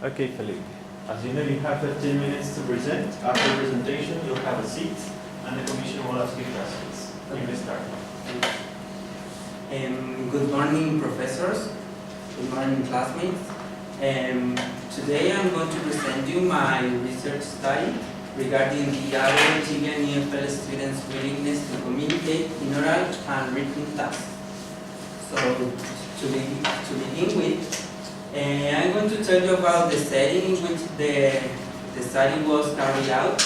Okay, Felipe. As you know, you have 15 minutes to present. After the presentation, you'll have a seat, and the commission will ask you questions. You may start. Good morning, professors. Good morning, classmates. Today I'm going to present you my research study regarding the average Chilean EFL students' willingness to communicate in oral and written tasks. So, to begin with, I'm going to tell you about the setting in which the study was carried out.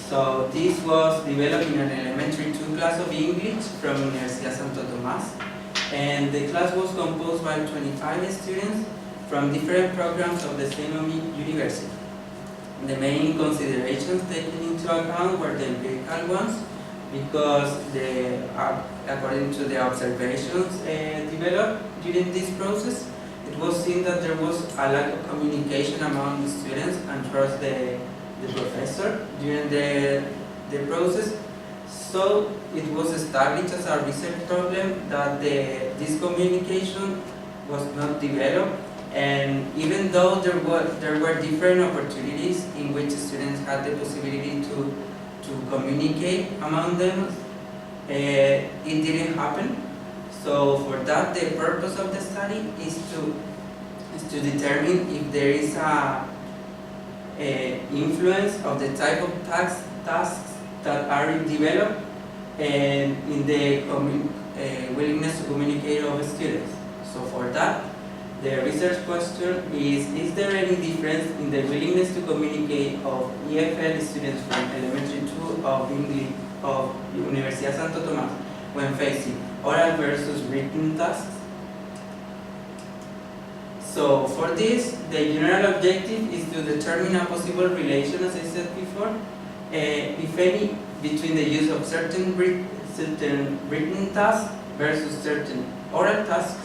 So, this was developed in an elementary 2 class of English from Universidad Santo Tomás, and the class was composed by 25 students from different programs of the same university. The main considerations taken into account were the empirical ones, because according to the observations developed during this process, it was seen that there was a lack of communication among the students and trust the professor during the process. So it was established as a research problem that this communication was not developed. And even though there were different opportunities in which students had the possibility to communicate among them, it didn't happen. So for that, the purpose of the study is to determine if there is a influence of the type of tasks that are developed and in the willingness to communicate of students. So for that, the research question is there any difference in the willingness to communicate of EFL students from elementary 2 of English of Universidad Santo Tomás when facing oral versus written tasks? So for this, the general objective is to determine a possible relation, as I said before, if any, between the use of certain written tasks versus certain oral tasks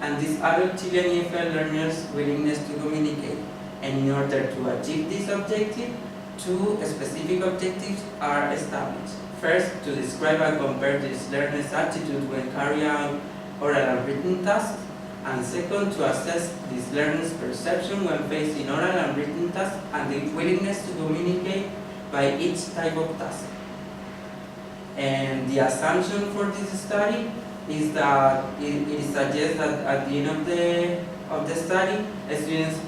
and this adult Chilean EFL learners' willingness to communicate. And in order to achieve this objective, 2 specific objectives are established. First, to describe and compare this learner's attitude when carrying out oral and written tasks, and second, to assess this learner's perception when facing oral and written tasks and the willingness to communicate by each type of task. And the assumption for this study is that it suggests that at the end of the study, students,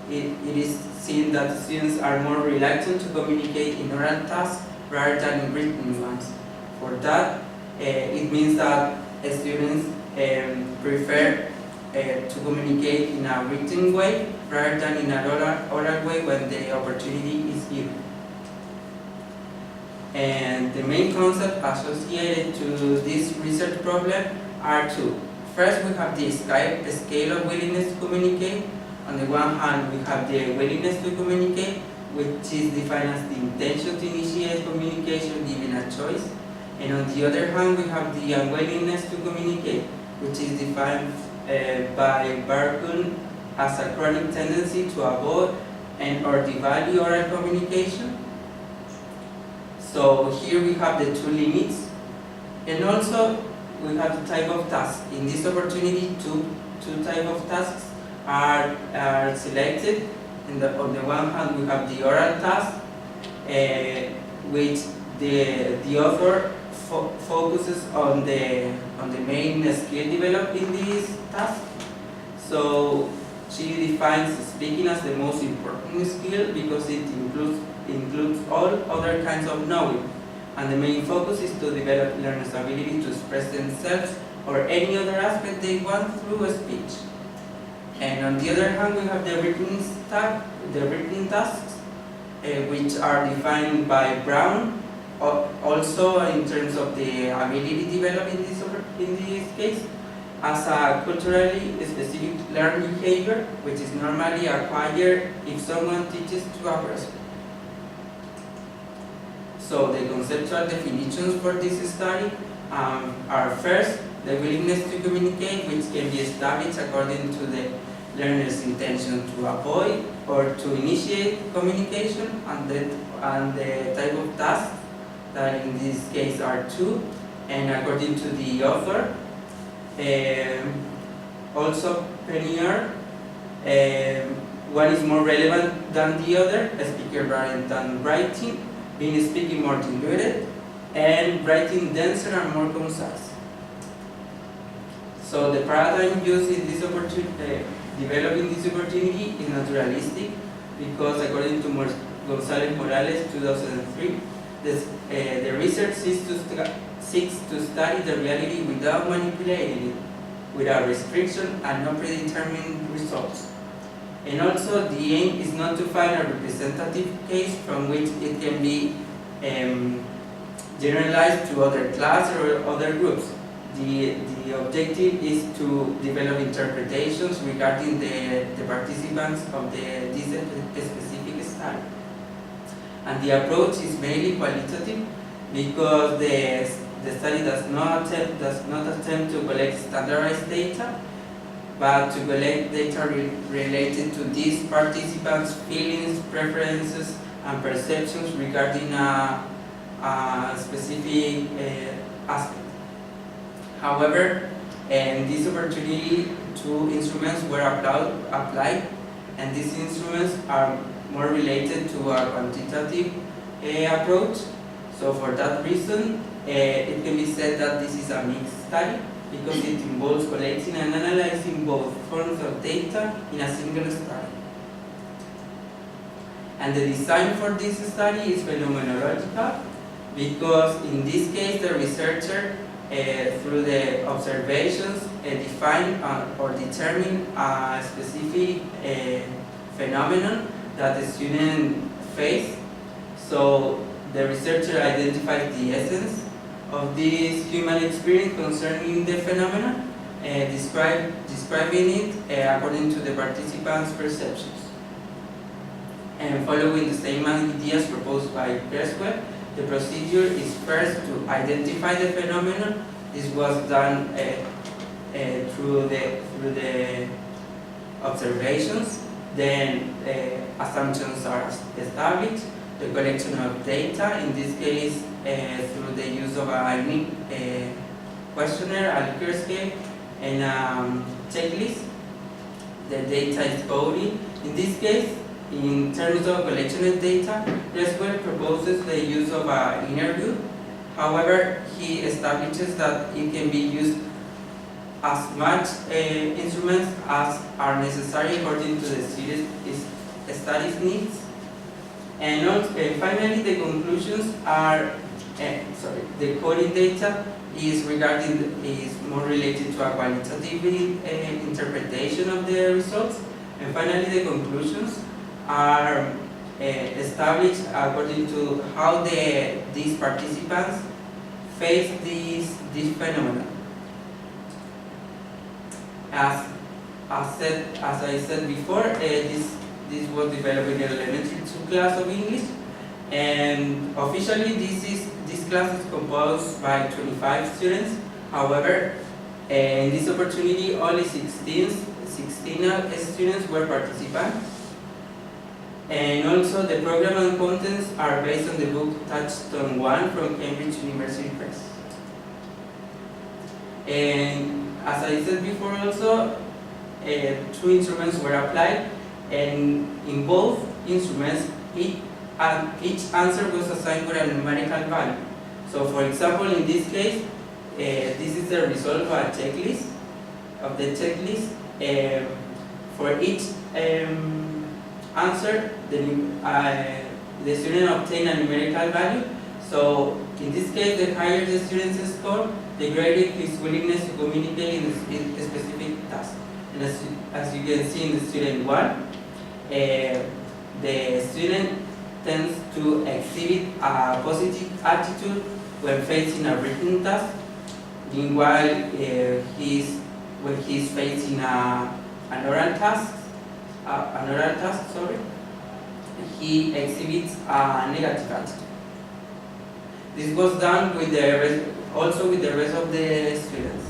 it is seen that students are more reluctant to communicate in oral tasks rather than in written ones. For that, it means that students prefer to communicate in a written way rather than in an oral way when the opportunity is given. And the main concepts associated to this research problem are 2. First, we have the scale of willingness to communicate. On the one hand, we have the willingness to communicate, which is defined as the intention to initiate communication given a choice. And on the other hand, we have the unwillingness to communicate, which is defined by Barkun as a chronic tendency to avoid and or devalue oral communication. So here we have the 2 limits, and also we have the type of task. In this opportunity, two type of tasks are selected. On the one hand, we have the oral task, which the author focuses on the main skill developed in this task. So she defines speaking as the most important skill because it includes all other kinds of knowledge, and the main focus is to develop learners' ability to express themselves or any other aspect they want through a speech. And on the other hand, we have the written tasks, which are defined by Brown, also in terms of the ability developed in this case, as a culturally specific learning behavior, which is normally acquired if someone teaches to a person. So the conceptual definitions for this study are first, the willingness to communicate, which can be established according to the learner's intention to avoid or to initiate communication, and the type of tasks that in this case are 2, and according to the author, also Penier one is more relevant than the other, speaking rather than writing, being speaking more diluted, and writing denser and more concise. So the paradigm used in this opportunity, developing this opportunity is naturalistic, because according to González Morales 2003, the research seeks to study the reality without manipulating it, without restriction and no predetermined results. And also, the aim is not to find a representative case from which it can be generalized to other classes or other groups. The objective is to develop interpretations regarding the participants of this specific study. And the approach is mainly qualitative, because the study does not attempt to collect standardized data, but to collect data related to these participants' feelings, preferences, and perceptions regarding a specific aspect. However, in this opportunity, two instruments were applied, and these instruments are more related to a quantitative approach. So for that reason, it can be said that this is a mixed study, because it involves collecting and analyzing both forms of data in a single study. And the design for this study is phenomenological, because in this case the researcher, through the observations, define or determine a specific phenomenon that the student face. So the researcher identifies the essence of this human experience concerning the phenomenon, describing it according to the participants' perceptions. And following the same ideas proposed by Creswell, the procedure is first to identify the phenomenon. This was done through the observations. Then assumptions are established, the collection of data, in this case through the use of a unique questionnaire, a Likert scale, and a checklist. The data is coded. In this case, in terms of collection of data, Creswell proposes the use of an interview. However, he establishes that it can be used as much instruments as are necessary according to the study's needs. And finally, the conclusions are, the coding data is more related to a qualitative interpretation of the results. And finally, the conclusions are established according to how these participants face this phenomenon. As I said before, this was developed in elementary 2 class of English, and officially this class is composed by 25 students. However, in this opportunity, only 16 students were participants. And also, the program and contents are based on the book Touchstone 1 from Cambridge University Press. And as I said before also, 2 instruments were applied, and in both instruments, each answer was assigned with a numerical value. So for example, in this case, this is the result of a checklist. For each answer, the student obtained a numerical value. So in this case, the higher the student's score, the greater his willingness to communicate in a specific task. And as you can see in the student 1, the student tends to exhibit a positive attitude when facing a written task. Meanwhile, when he's facing an oral task, he exhibits a negative attitude. This was done also with the rest of the students.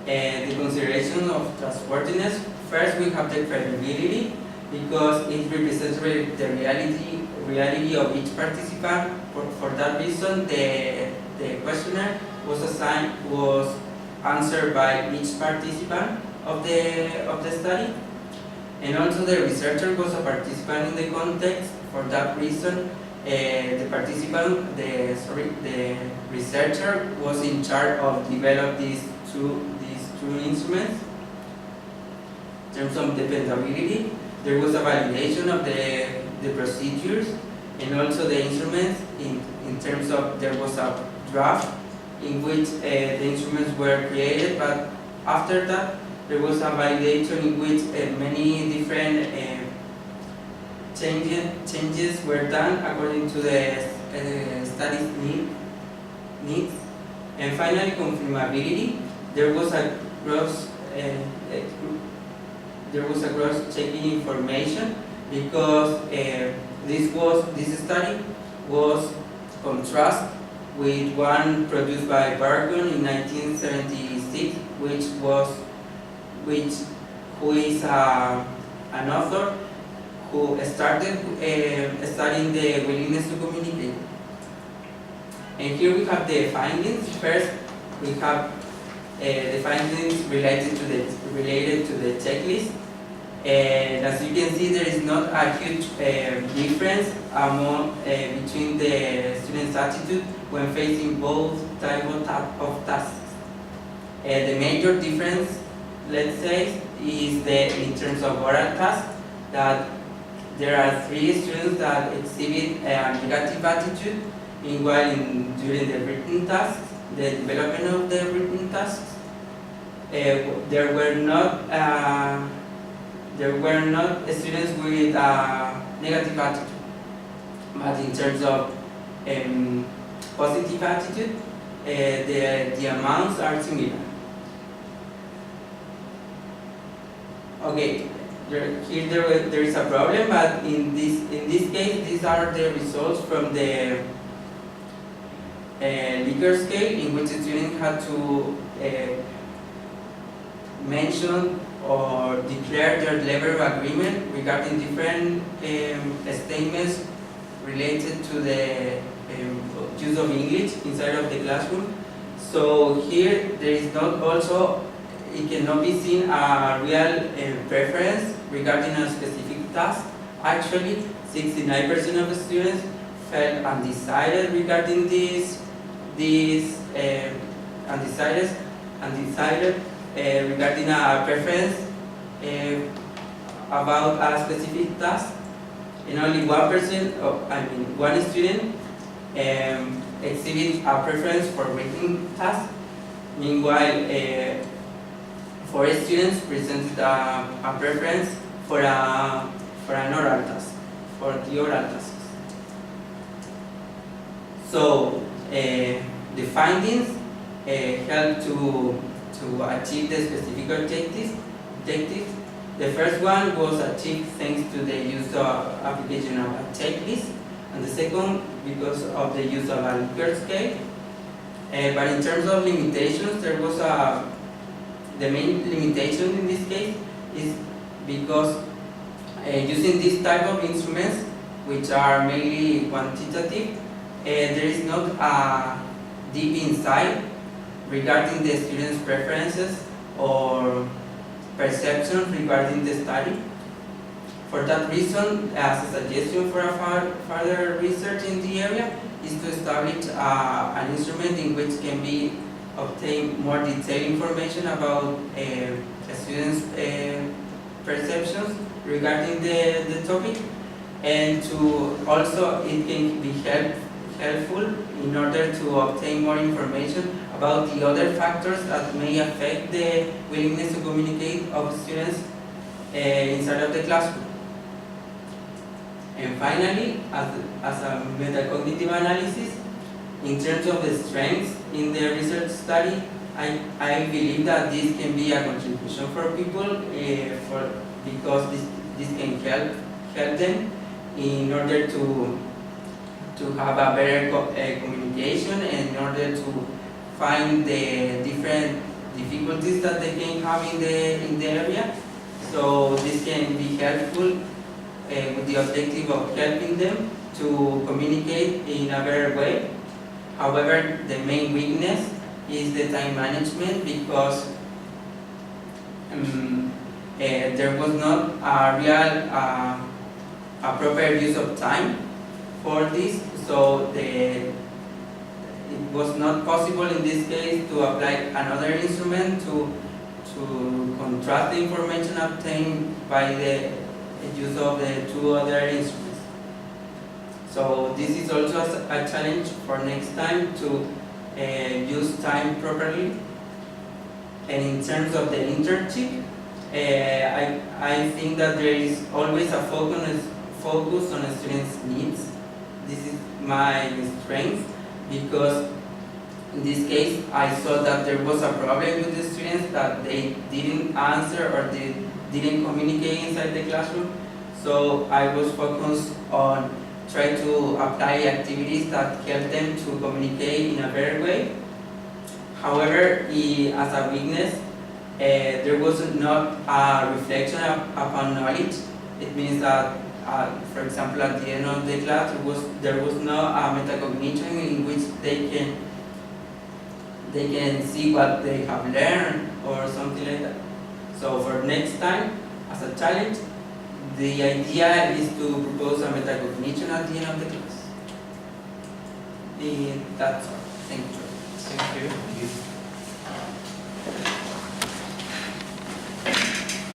The consideration of trustworthiness. First, we have the credibility, because it represents the reality of each participant. For that reason, the questionnaire was answered by each participant of the study. And also the researcher was a participant in the context. For that reason, the researcher was in charge of develop these two instruments. In terms of dependability, there was a validation of the procedures and also the instruments in terms of there was a draft in which the instruments were created, but after that there was a validation in which many different changes were done according to the study's needs. And finally, confirmability. There was a cross-checking information because this study was contrast with one produced by Bargon in 1976, who is an author who started studying the willingness to communicate. And here we have the findings. First, we have the findings related to the checklist. And as you can see, there is not a huge difference between the students' attitude when facing both types of tasks. The major difference, let's say, is in terms of oral tasks, that there are 3 students that exhibit a negative attitude, meanwhile during the written tasks, the development of the written tasks, there were not students with a negative attitude, but in terms of positive attitude, the amounts are similar. Okay, there is a problem, but in this case, these are the results from the Likert scale, in which the student had to mention or declare their level of agreement regarding different statements related to the use of English inside of the classroom. So here there is not also, it cannot be seen a real preference regarding a specific task. Actually, 69% of the students felt undecided regarding undecided regarding a preference about a specific task, and only 1%, one student exhibit a preference for written tasks. Meanwhile, 4 students presented a preference for an oral task, for the oral tasks. So the findings help to achieve the specific objectives. The first one was achieved thanks to the use of application of a checklist, and the second because of the use of a Likert scale. But in terms of limitations, there was the main limitation in this case is because using this type of instruments, which are mainly quantitative, there is not a deep insight regarding the students' preferences or perceptions regarding the study. For that reason, as a suggestion for a further research in the area is to establish an instrument in which can be obtained more detailed information about students' perceptions regarding the topic, and to also it can be helpful in order to obtain more information about the other factors that may affect the willingness to communicate of students inside of the classroom. And finally, as a metacognitive analysis, in terms of the strengths in the research study, I believe that this can be a contribution for people because this can help them in order to have a better communication, and in order to find the different difficulties that they can have in the area. So this can be helpful with the objective of helping them to communicate in a better way. However, the main weakness is the time management, because there was not a real, a proper use of time for this, so it was not possible in this case to apply another instrument to contrast the information obtained by the use of the two other instruments. So this is also a challenge for next time to use time properly. And in terms of the internship, I think that there is always a focus on a student's needs. This is my strength, because in this case I saw that there was a problem with the students, that they didn't answer or they didn't communicate inside the classroom. So I was focused on trying to apply activities that help them to communicate in a better way. However, as a weakness, there was not a reflection upon knowledge. It means that, for example, at the end of the class, there was no metacognition in which they can see what they have learned or something like that. So for next time, as a challenge, the idea is to propose a metacognition at the end of the class. That's all. Thank you. Thank you.